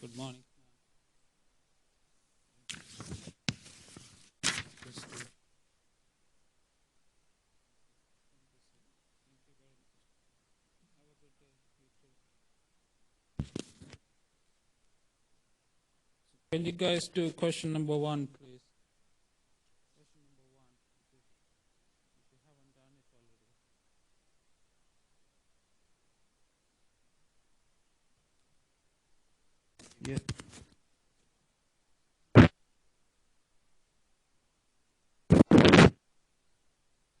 Good morning. Can you guys do question number one, please? Question number one, if you haven't done it already. Yeah.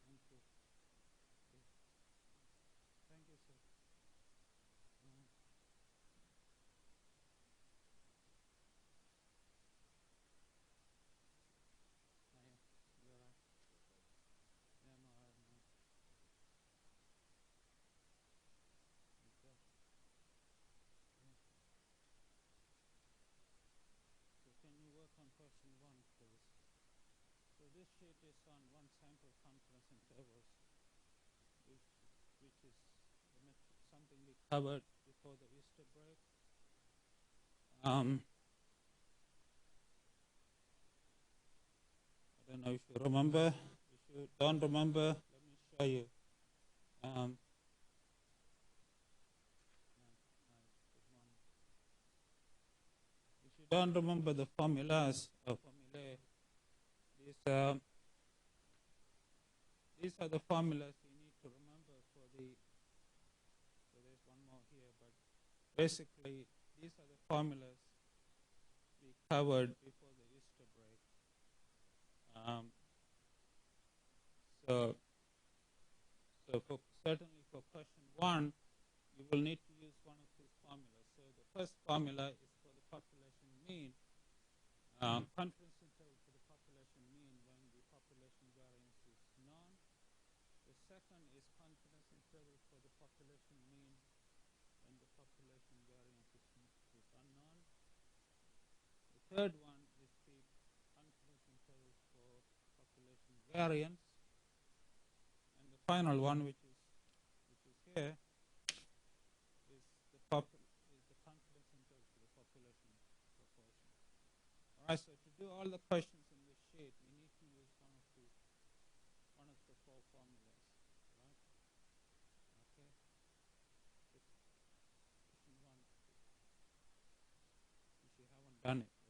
Thank you. Thank you, sir. Yeah, you're right. Yeah, no, I know. Okay. Yeah. So can you work on question one, please? So this sheet is on one sample confidence intervals, which which is something we covered before the Easter break. I don't know if you remember. If you don't remember, let me show you. Um, good morning. If you don't remember the formulas or formulae, these these are the formulas you need to remember for the. So there's one more here, but basically these are the formulas we covered before the Easter break. Um, so for certainly for question one, you will need to use one of these formulas. So the first formula is for the population mean. Confidence interval for the population mean when the population variance is known. The second is confidence interval for the population mean when the population variance is unknown. The third one is the confidence interval for population variance. And the final one, which is here, is the confidence interval for the population proportion. All right, so to do all the questions in this sheet, we need to use one of the four formulas, right? Okay. Question one, if you haven't done it already.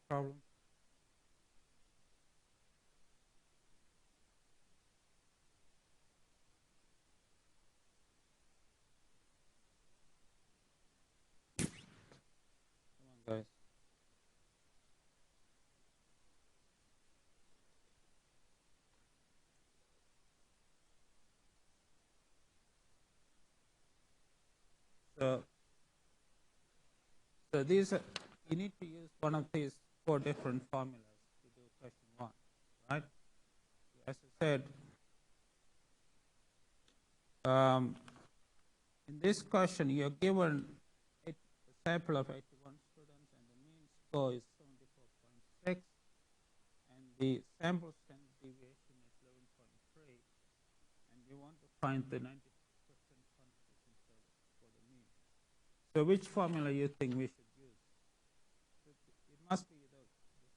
problem? Come on, guys. So, so these are, you need to use one of these 4 different formulas to do question 1, right? As I said, in this question, you're given a sample of 81 students, and the mean score is 74.6, and the sample standard deviation is 11.3, and you want to find the 90% confidence interval for the mean. So which formula you think we should use? It must be the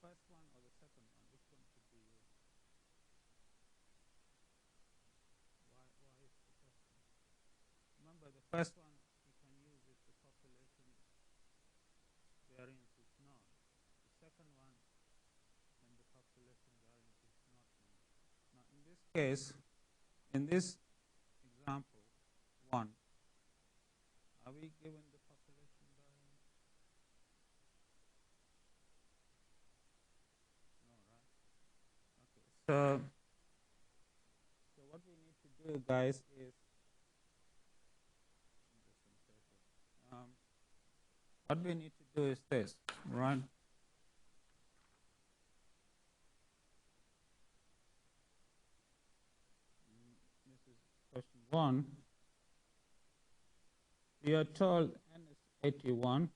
first one or the second one. Which one should be used? Why is the first one? Remember, the first one you can use if the population variance is known. The second one, when the population variance is not known. Now, in this case, in this example 1, are we given the population variance? No, right? Okay. So what we need to do, guys, is what we need to do is this, right? This is question 1. We are told n is 81.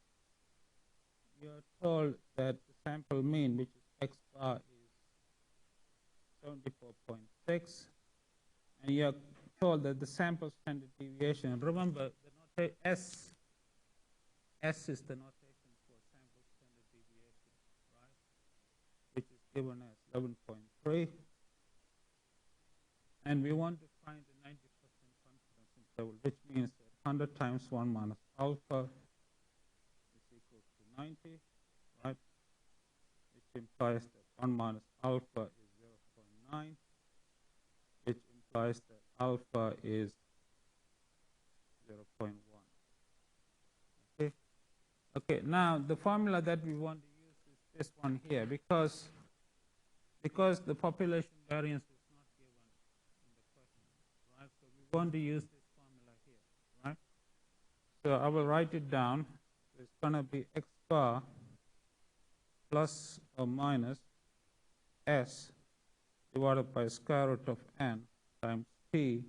You are told that the sample mean, which is x bar, is 74.6, and you are told that the sample standard deviation. Remember, the S is the notation for sample standard deviation, right? Which is given as 11.3, and we want to find the 90% confidence interval, which means that 100 times 1 minus alpha is equal to 90, right? Which implies that 1 minus alpha is 0.9, which implies that alpha is 0.1. Okay. Okay. Now the formula that we want to use is this one here, because the population variance is not given in the question, right? So we want to use this formula here, right? So I will write it down. It's going to be x bar plus or minus s divided by square root of n times t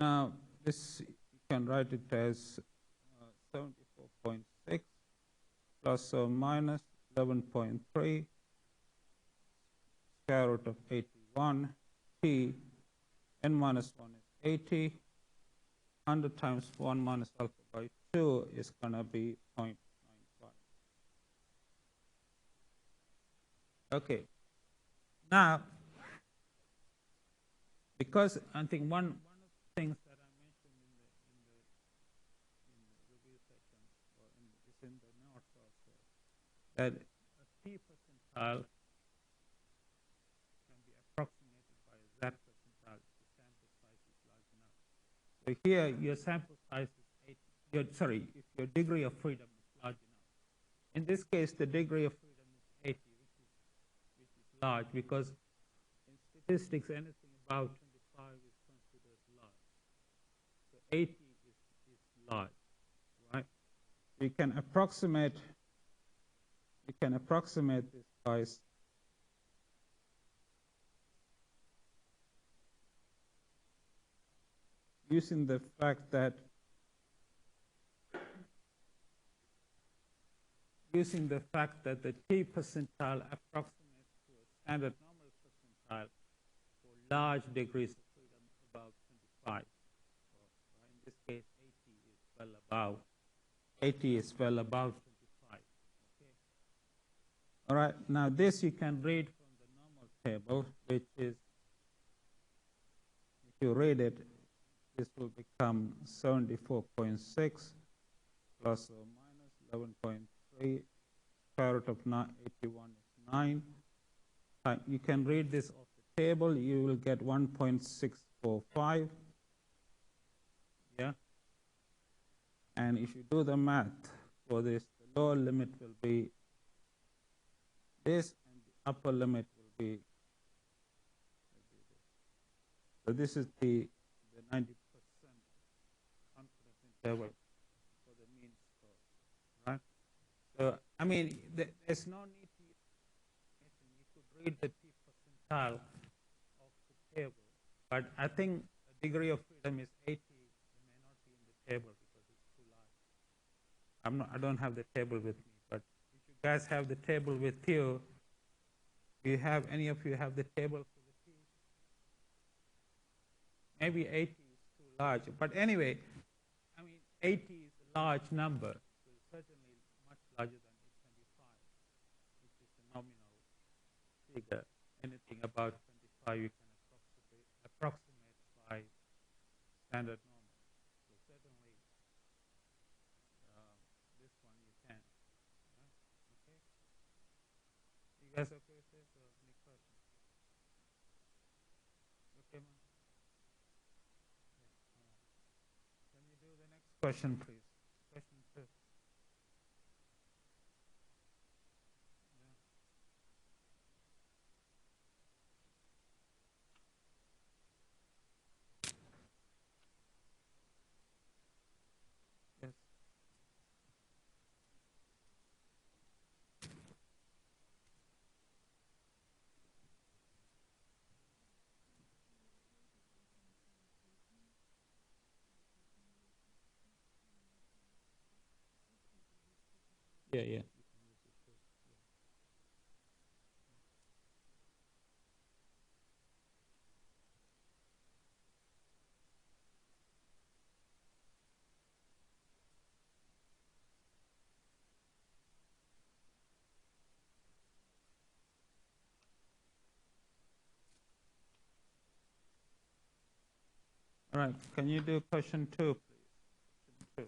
Now, this you can write it as 74.6 plus or minus 11.3 square root of 81 t n minus 1 is 80. 100 times 1 minus alpha by 2 is going to be 0.95. Okay. Now, because I think one of the things that I mentioned in the review section, or it's in the notes also, that a p percentile can be approximated by a z percentile if the sample size is large enough. So here your sample size is 80. If your degree of freedom is large enough. In this case, the degree of freedom is 80, which is large, because in statistics, anything about 25 is considered large. So 80 is large, right? So you can approximate this by using the fact that the t percentile approximates to a standard normal percentile for large degrees of freedom above 25. So, in this case, 80 is well above 25. Okay. All right. Now this you can read from the normal table, which is, if you read it, this will become 74.6 plus or minus 11.3. Square root of 81 is 9. You can read this off the table. You will get 1.645. Yeah. And if you do the math for this, the lower limit will be this, and the upper limit will be this. So this is the 90% confidence interval for the mean score, right? So, I mean, there's no need to use anything. You could read the T percentile of the table, but I think the degree of freedom is 80. It may not be in the table because it's too large. I don't have the table with me, but if you guys have the table with you, do you have, any of you have the table for the T? Maybe 80 is too large, but anyway, I mean, 80 is a large number, so certainly much larger than 825, which is the nominal figure. Anything about 25 you can approximate by standard normal. So certainly this one you can. Okay? You guys okay with this, or any questions? Okay, man. Can you do the next question, please? Question 2. Yes. Yeah, yeah. All right. Can you do question 2, please? Question 2.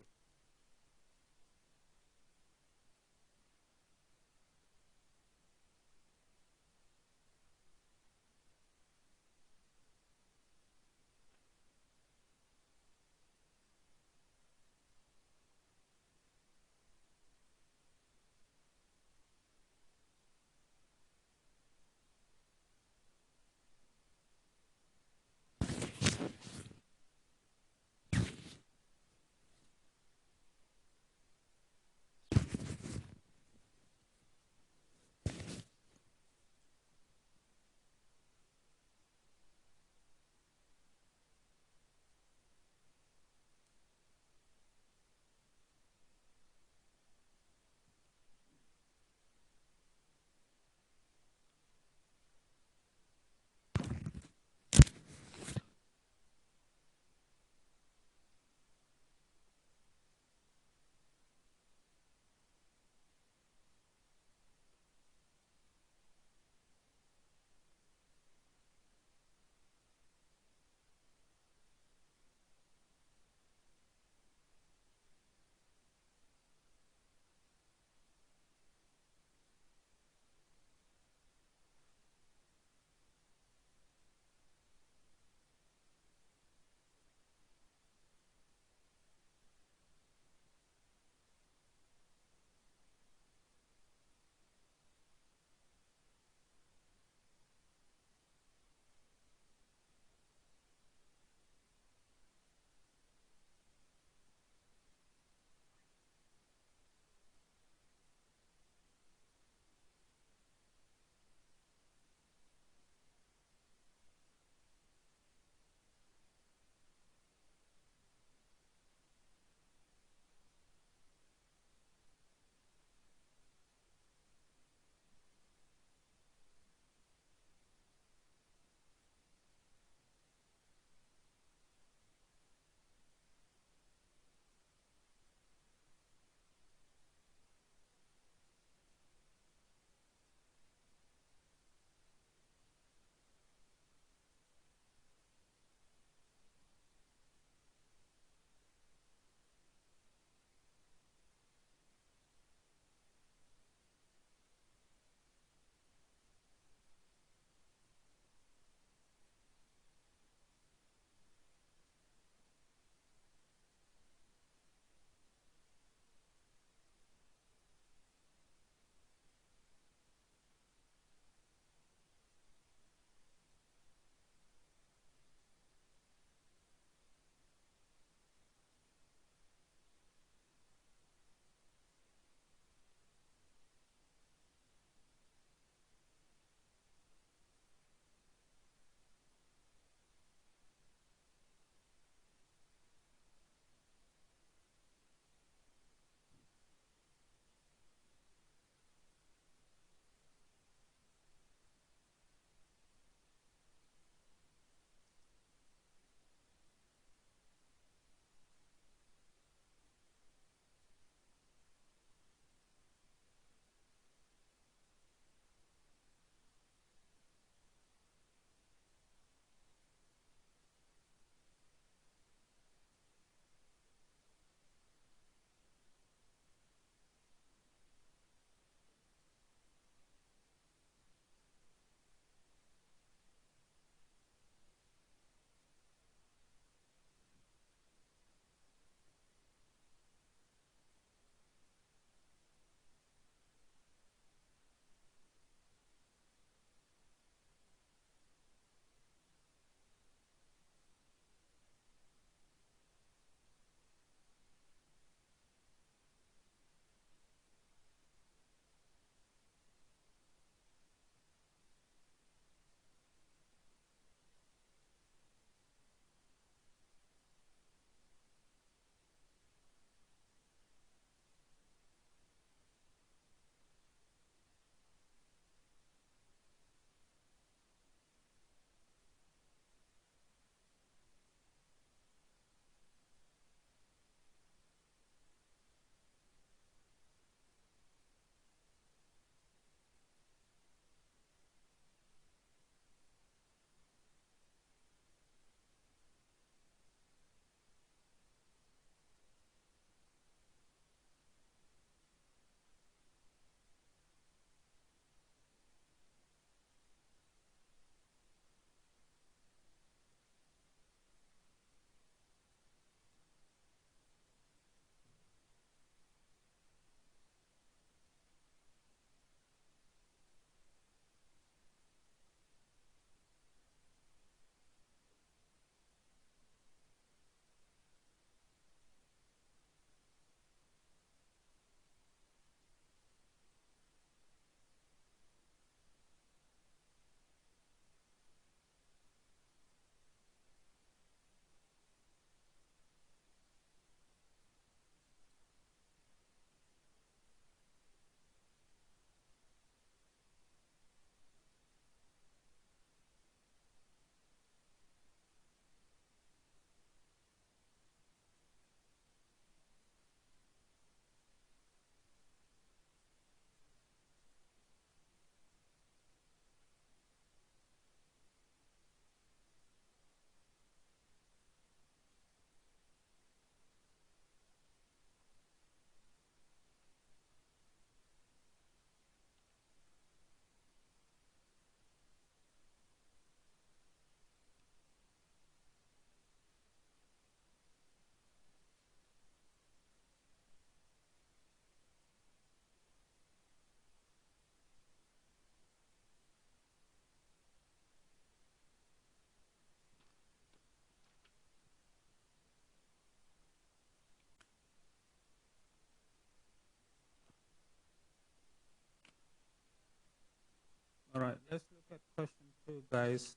right, let's look at question 2, guys.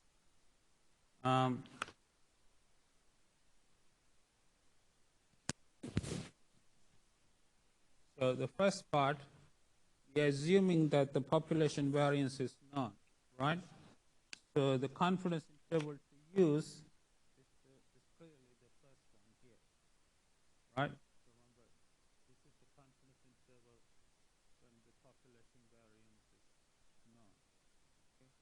Um, so the first part, we're assuming that the population variance is known, right? So the confidence interval to use is clearly the first one here, right? Remember, this is the confidence interval when the population variance is known. Okay?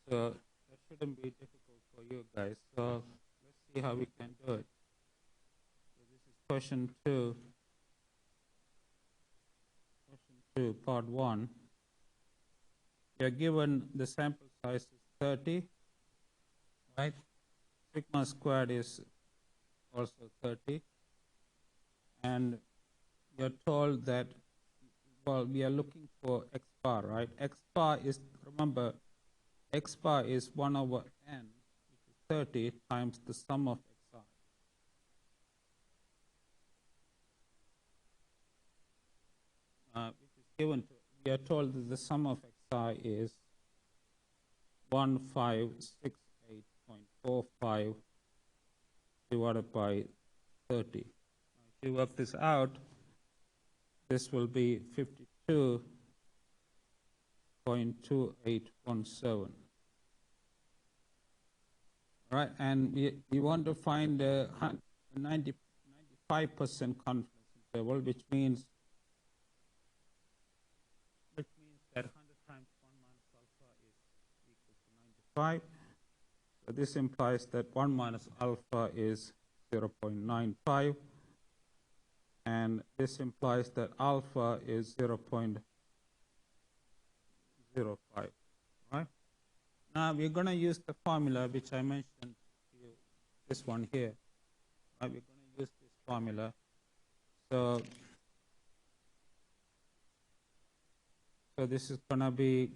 So that shouldn't be difficult for you guys. So let's see how we can do it. So this is question 2. Question 2, part 1. We are given the sample size is 30, right? Sigma squared is also 30. And you're told that, well, we are looking for x bar, right? X bar is, remember, x bar is 1 over n, which is 30 times the sum of xi. Which is given to, we are told that the sum of xi is 1568.45 divided by 30. Now, if you work this out, this will be 52.2817. Right, and we want to find a 95% confidence interval, which means that 100 times 1 minus alpha is equal to 95. So this implies that 1 minus alpha is 0.95, and this implies that alpha is 0.05. Right? Now we're going to use the formula which I mentioned to you, this one here. Right? We're going to use this formula. So this is going to be,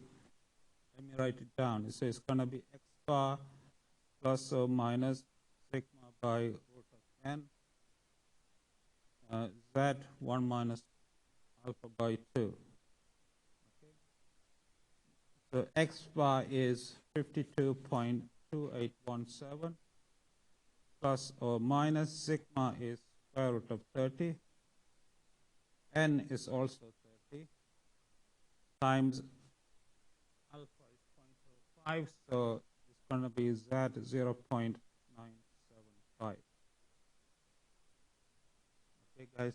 let me write it down. So it's going to be x bar plus or minus sigma by root of n, z 1 minus alpha by 2. Okay. So x bar is 52.2817 plus or minus sigma is square root of 30. N is also 30 times alpha is 0.05, so it's going to be z 0.975. Okay, guys,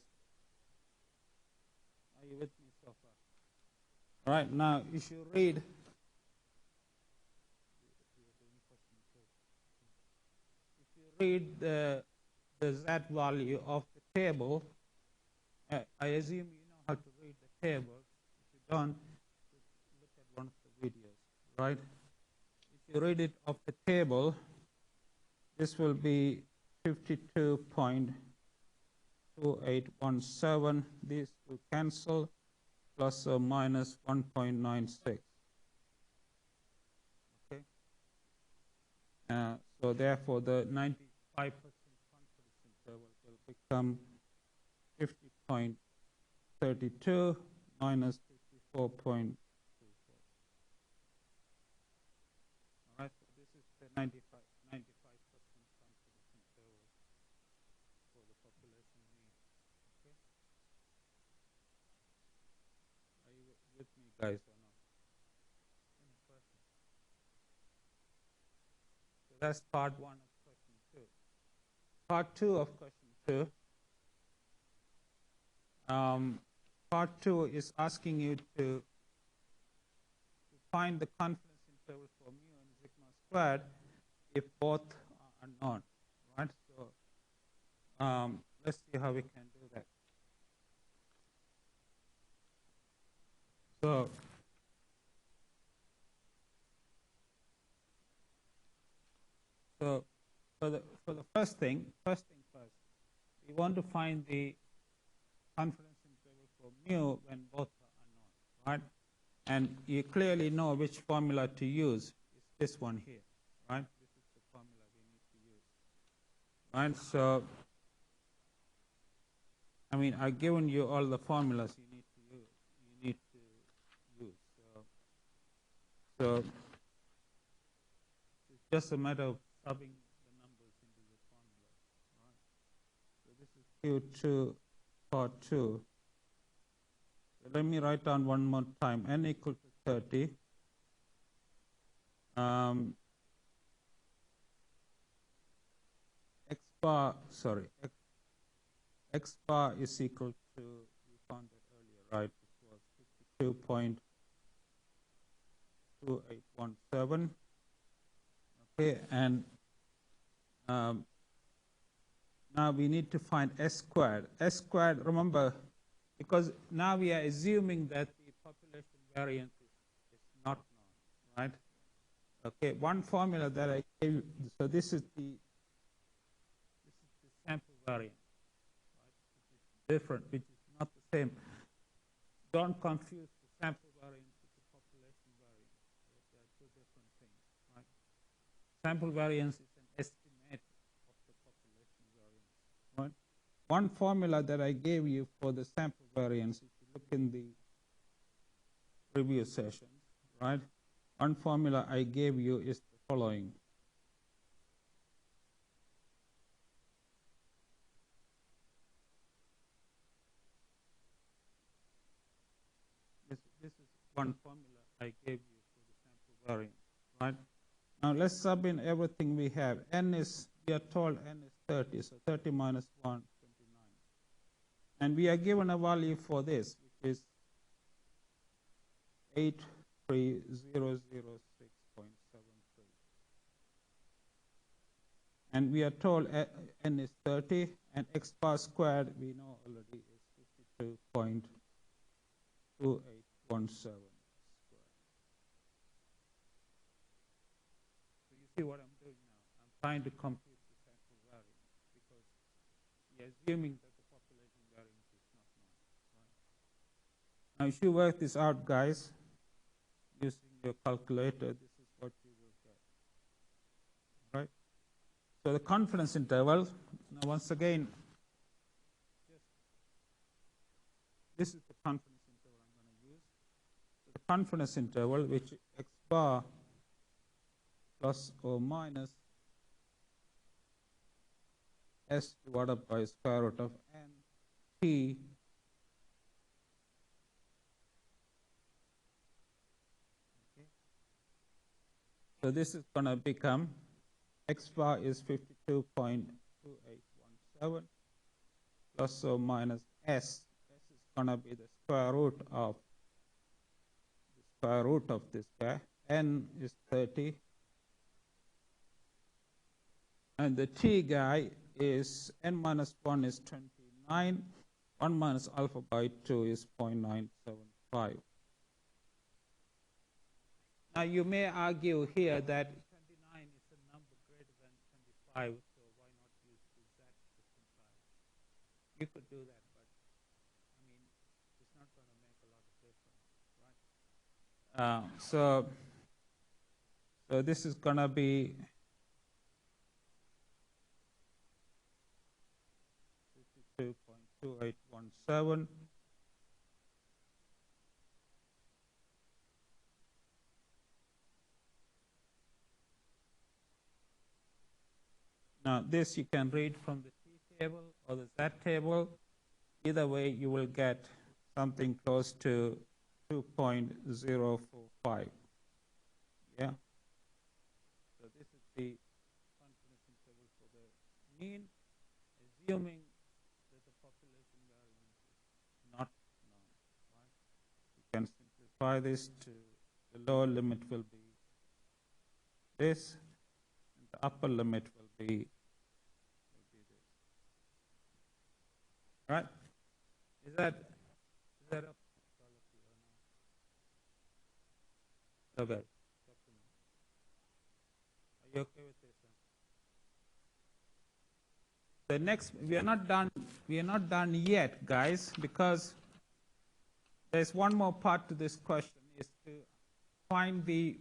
are you with me so far? All right, now if you read, the z value of the table, I assume you know how to read the table. If you don't, look at one of the videos, right? If you read it off the table, this will be 52.2817. These will cancel, plus or minus 1.96. Okay. So therefore, the 95% confidence interval will become 50.32 minus 54.24. All right, so this is the 95% confidence interval for the population mean. Okay. Are you with me, guys, or not? Any questions? So that's part 1 of question 2. Part 2 of question 2. Part 2 is asking you to find the confidence interval for mu and sigma squared if both are known, right? So let's see how we can do that. So for the first thing first, we want to find the confidence interval for mu when both are unknown, right? And you clearly know which formula to use. It's this one here, right? This is the formula we need to use, right? So, I mean, I've given you all the formulas you need to use. So it's just a matter of subbing the numbers into the formula. Right? So this is Q2 part 2. So let me write down one more time. N equal to 30. X bar is equal to, we found it earlier, right? It was 52.2817. Okay, and now we need to find S squared. S squared, remember, because now we are assuming that the population variance is not known, right? Okay, one formula that I gave you, so this is the sample variance, right? Which is different, which is not the same. Don't confuse the sample variance with the population variance. They are two different things, right? Sample variance is an estimate of the population variance, right? One formula that I gave you for the sample variance, if you look in the review sessions, right? One formula I gave you is the following. This is one formula I gave you for the sample variance, right? Now let's sub in everything we have. N is, we are told N is 30, so 30 minus 1, 29. And we are given a value for this, which is 83006.73. And we are told N is 30, and X bar squared, we know already, is 52.2817. See what I'm doing now? I'm trying to compute the sample variance because we're assuming that the population variance is not known. Right? Now, if you work this out, guys, using your calculator, this is what you will get. Right? So the confidence interval, now once again, this is the confidence interval I'm going to use. So the confidence interval, which X bar plus or minus S divided by square root of N T okay. So this is going to become X bar is 52.2817 plus or minus S. S is going to be the square root of this guy. N is 30. And the T guy is N minus 1 is 29. 1 minus alpha by 2 is 0.975. Now you may argue here that 29 is a number greater than 25, so why not use the exact percentile? You could do that, but I mean, it's not going to make a lot of difference, right? So this is going to be 52.2817. Now this you can read from the T table or the Z table. Either way, you will get something close to 2.045. Yeah. So this is the confidence interval for the mean, assuming that the population variance is not known. Right? You can simplify this to the lower limit will be this, and the upper limit will be this. Right? Is that up to all of you or not? Okay. Are you okay with this? The next, we are not done yet, guys, because there's one more part to this question, is to find the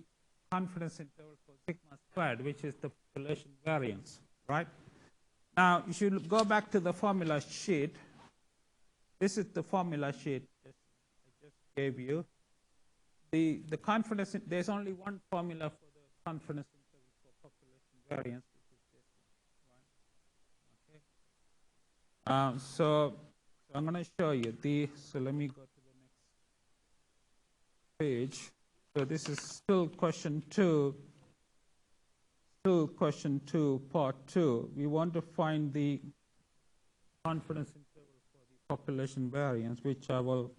confidence interval for sigma squared, which is the population variance, right? Now, you should go back to the formula sheet. This is the formula sheet I just gave you. the confidence, there's only one formula for the confidence interval for population variance, which is this one, right? Okay. So I'm going to show you so let me go to the next page. So this is still question 2, part 2. We want to find the confidence interval for the population variance, which I will,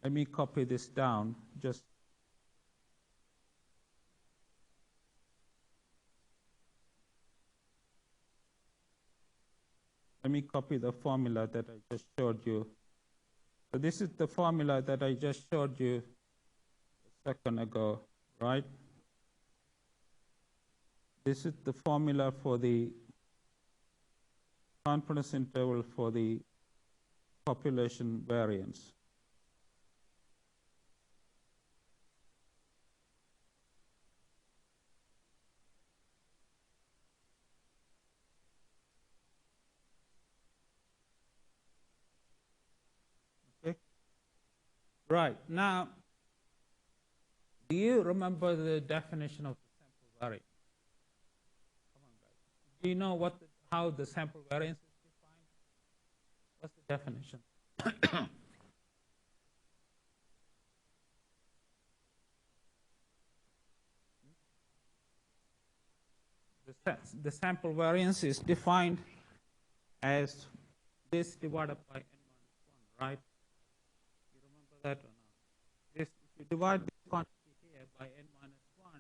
let me copy this down. Just let me copy the formula that I just showed you. So this is the formula that I just showed you a second ago, right? This is the formula for the confidence interval for the population variance. Okay. Right. Now, do you remember the definition of the sample variance? Come on, guys. Do you know how the sample variance is defined? What's the definition? The sample variance is defined as this divided by n minus 1, right? You remember that or not? If you divide this quantity here by n minus 1,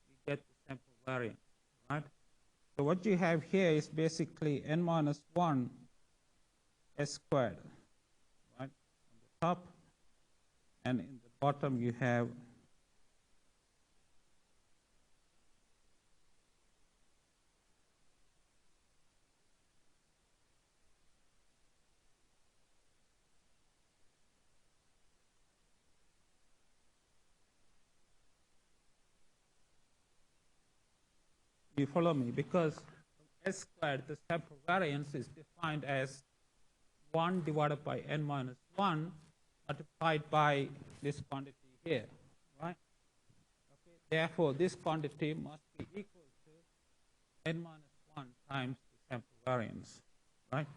you get the sample variance, right? So what you have here is basically n minus 1 s squared, right, on the top, and in the bottom you have you follow me? Because s squared, the sample variance, is defined as 1 divided by n minus 1 multiplied by this quantity here, right? Okay. Therefore, this quantity must be equal to n minus 1 times the sample variance, right?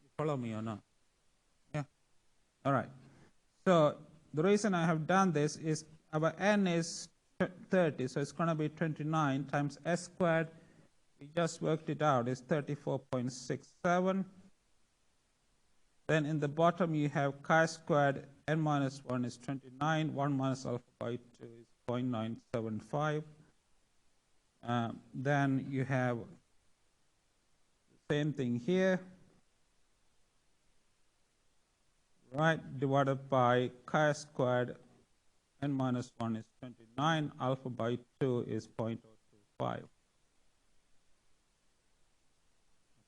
You follow me or not? Yeah. All right. So the reason I have done this is our n is 30, so it's going to be 29 times s squared. We just worked it out. It's 34.67. Then in the bottom you have chi squared, n minus 1 is 29, 1 minus alpha by 2 is 0.975. Then you have the same thing here, right, divided by chi squared, n minus 1 is 29, alpha by 2 is 0.025.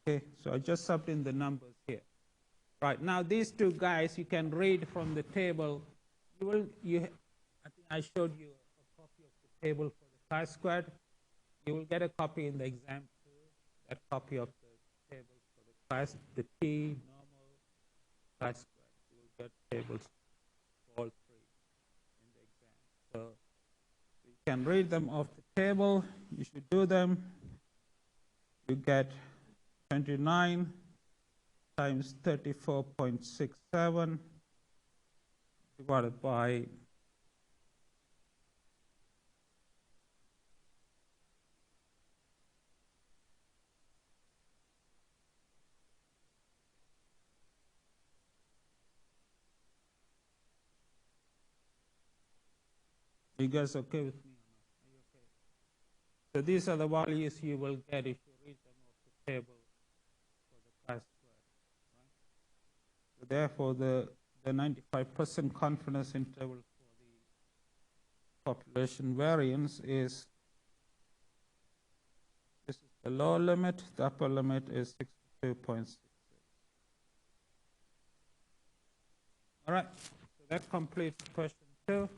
Okay, so I just subbed in the numbers here. Right, now these two guys you can read from the table. I think I showed you a copy of the table for the chi-squared. You will get a copy in the exam too, that copy of the table for the chi, the t, normal, chi-squared. You will get tables for all three in the exam. So you can read them off the table. You should do them. You get 29 times 34.67 divided by you guys okay with me or not? Are you okay? So these are the values you will get if you read them off the table for the chi-squared, right? So therefore, the 95% confidence interval for the population variance is, this is the lower limit, the upper limit is 62.66. All right, so that completes question 2.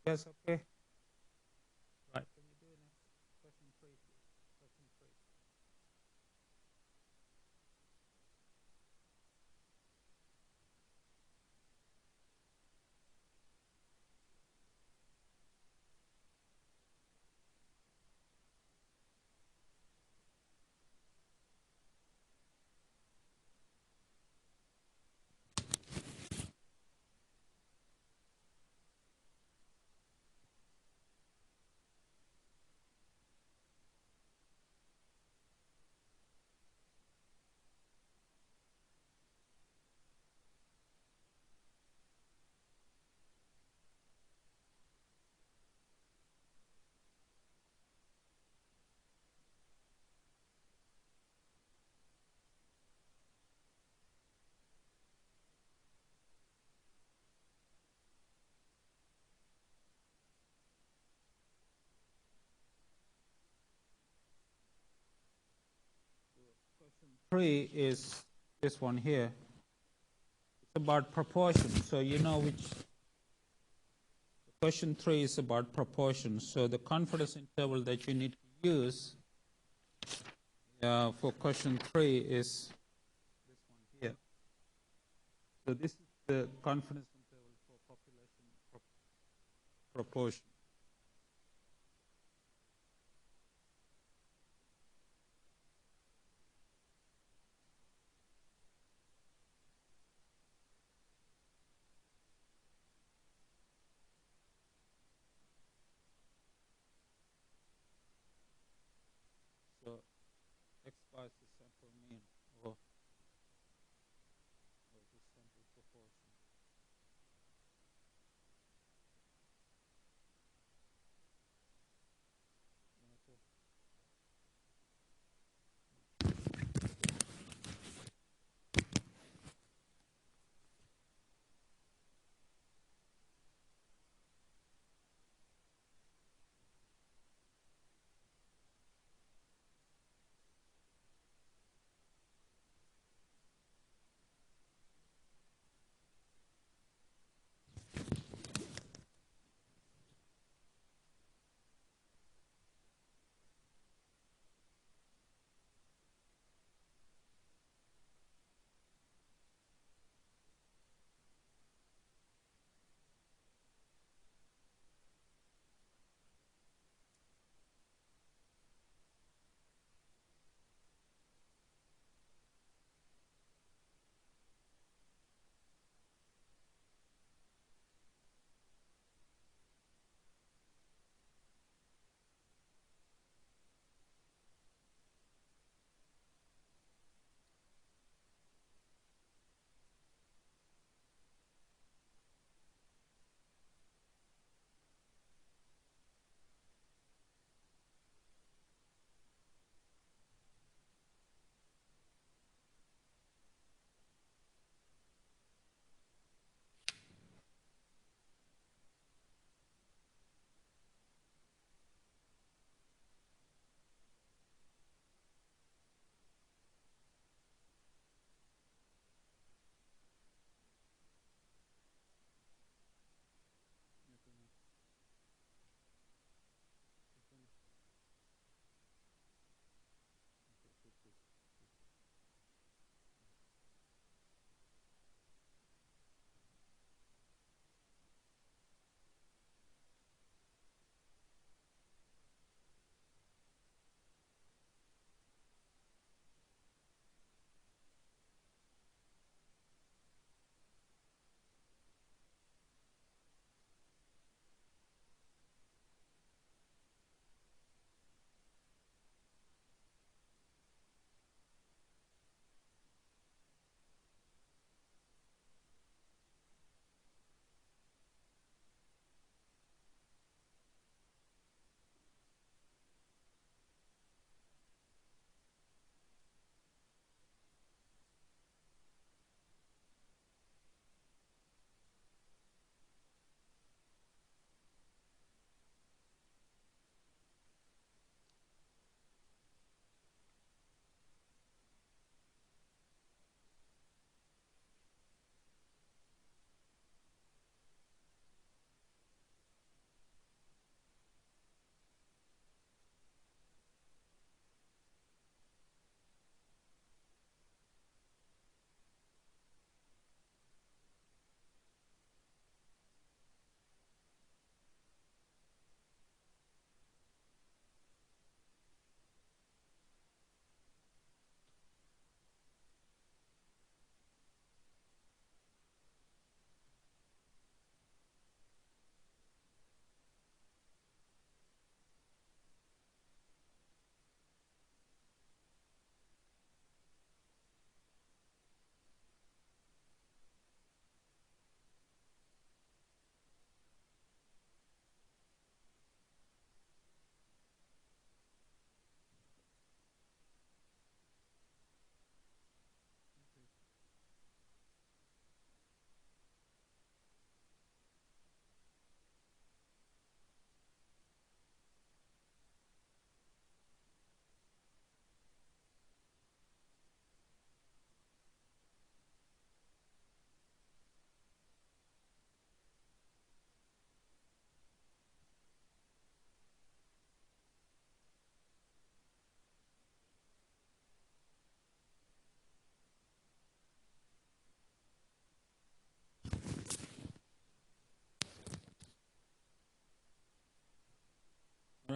Yes, okay. Right, can you do next question 3, please? Question 3. 3 is this one here. It's about proportion. So you know which question 3 is about proportion. So the confidence interval that you need to use for question 3 is this one here. So this is the confidence interval for population proportion. So x bar is the central mean or the central proportion.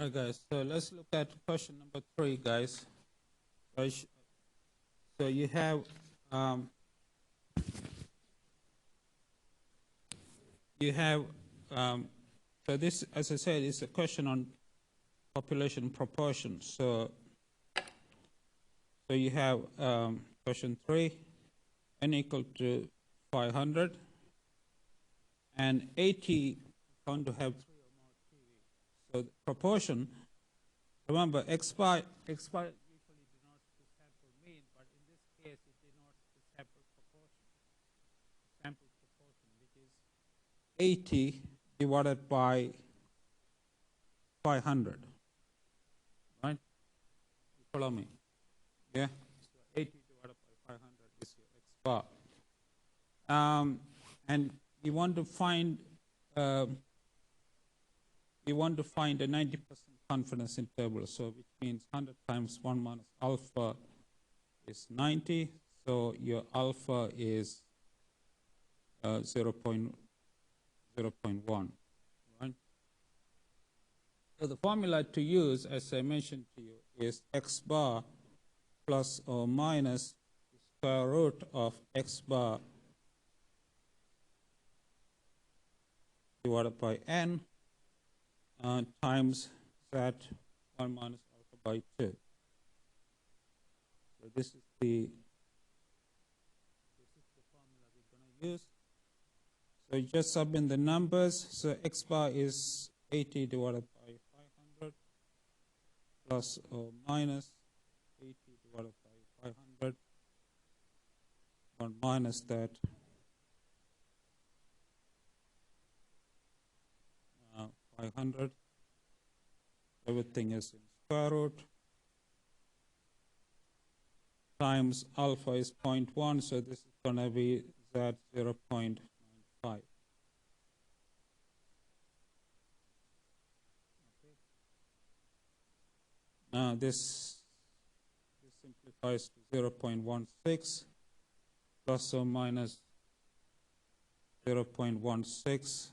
All right, guys. So let's look at question number 3, guys. So you have so this, as I said, is a question on population proportion. So you have question 3, n equal to 500, and 80 found to have 3 or more TVs. So the proportion, remember, x bar usually denotes the sample mean, but in this case it denotes the sample proportion, which is 80 divided by 500. Right? You follow me? Yeah? So 80 divided by 500 is your x bar. And you want to find a 90% confidence interval, so which means 100 times 1 minus alpha is 90, so your alpha is 0.1, right? So the formula to use, as I mentioned to you, is x bar plus or minus the square root of x bar divided by n times z 1 minus alpha by 2. So this is the formula we're going to use. So you just sub in the numbers. So x bar is 80 divided by 500 plus or minus 80 divided by 500. 1 minus that. 500. Everything is in square root. Times alpha is 0.1, so this is going to be z 0.95. Okay. Now this simplifies to 0.16 plus or minus 0.16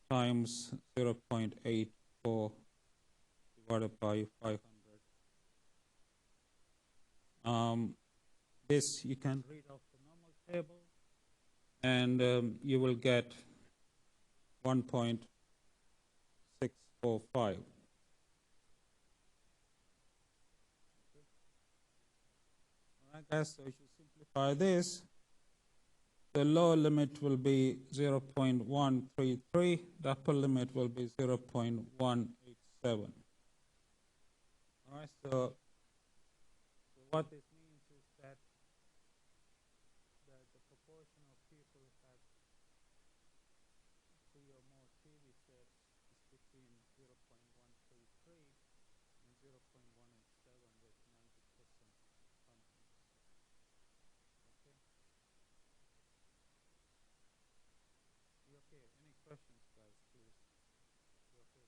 times 0.84 divided by 500. This you can read off the normal table, and you will get 1.645. Okay. All right, guys, so if you simplify this, the lower limit will be 0.133, the upper limit will be 0.187. All right, so what this means is that the proportion of people who have 3 or more TV sets is between 0.133 and 0.187 with 90% confidence. Okay. You okay? Any questions, guys, please? You okay?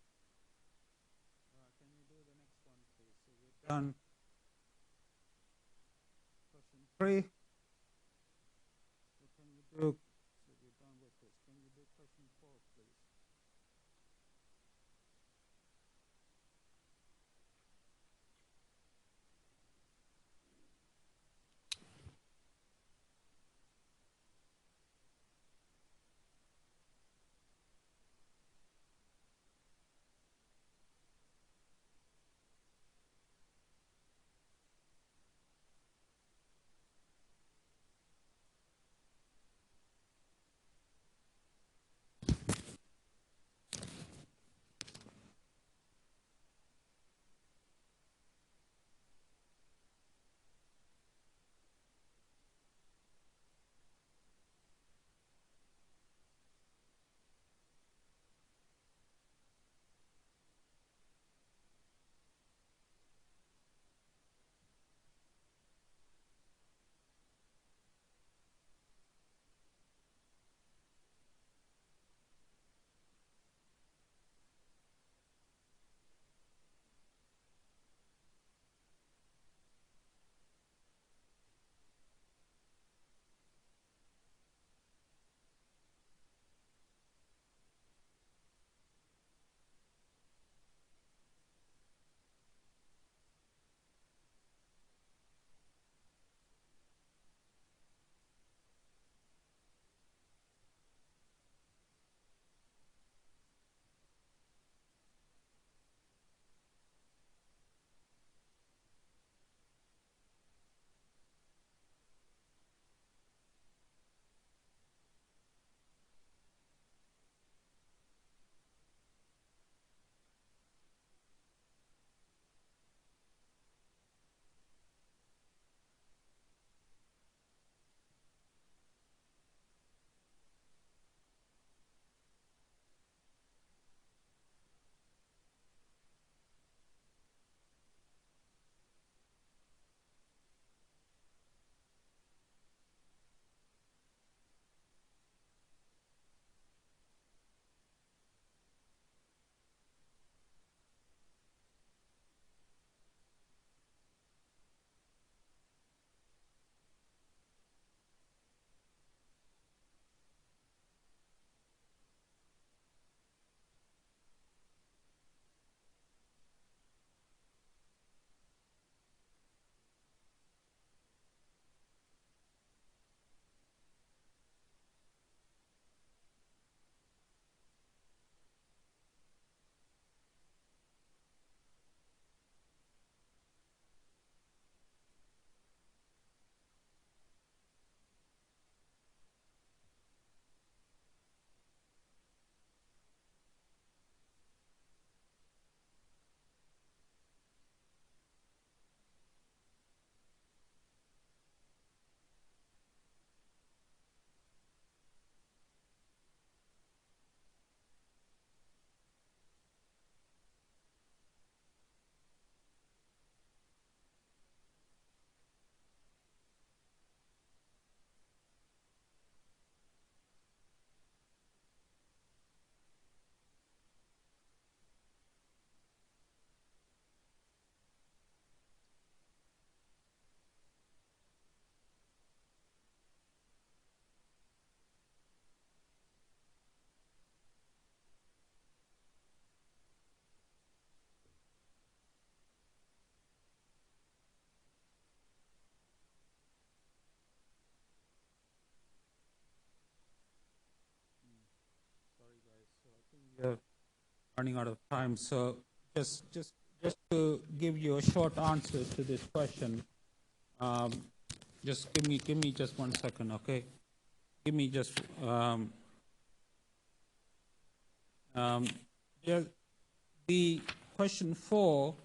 Can you do the next one, please? So we're done. Question 3. So can you do? So we're done with this. Can you do question 4, please? running out of time. So just to give you a short answer to this question, um, just give me just 1 second, okay? Give me just yeah, the question 4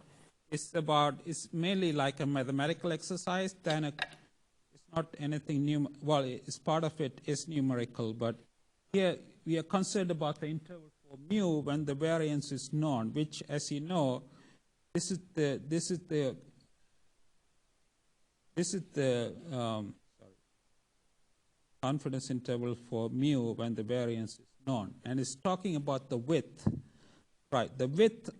is mainly like a mathematical exercise. Then it's not anything new. Well, it's part of it is numerical, but here we are concerned about the interval for mu when the variance is known, which, as you know, this is the confidence interval for mu when the variance is known, and it's talking about the width, right? The width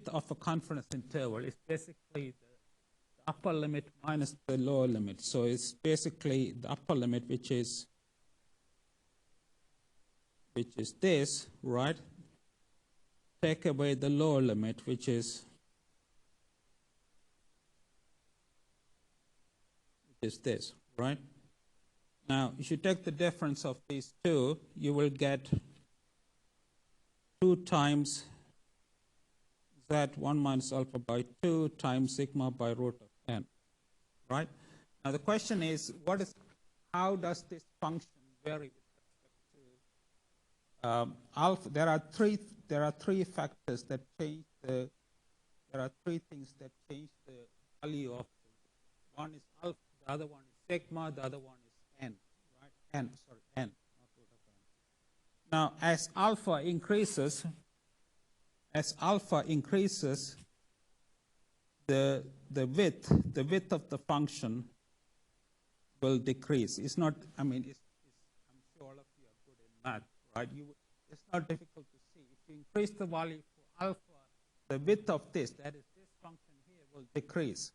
of a confidence interval is basically the upper limit minus the lower limit. So it's basically the upper limit, which is this, right? Take away the lower limit, which is this, right? Now, if you take the difference of these two, you will get 2 times z1 minus alpha by 2 times sigma by root of n, right? Now, the question is, how does this function vary with respect to alpha? There are three factors that change there are 3 things that change the value of one is alpha, the other one is sigma, the other one is n, right? N, not root of n. Now, as alpha increases, the width of the function will decrease. It's not, I'm sure all of you are good in math, right? It's not difficult to see. If you increase the value for alpha, the width of this, that is this function here, will decrease.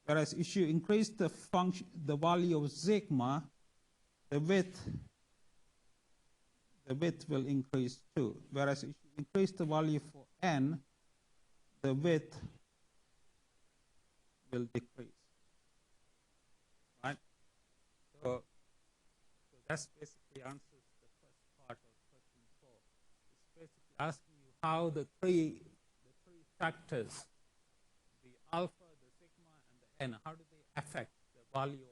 Whereas if you increase the value of sigma, the width will increase too. Whereas if you increase the value for n, the width will decrease. Right? So that's basically answers the first part of question 4. It's basically asking you how the three factors, the alpha, the sigma, and the n, how do they affect the value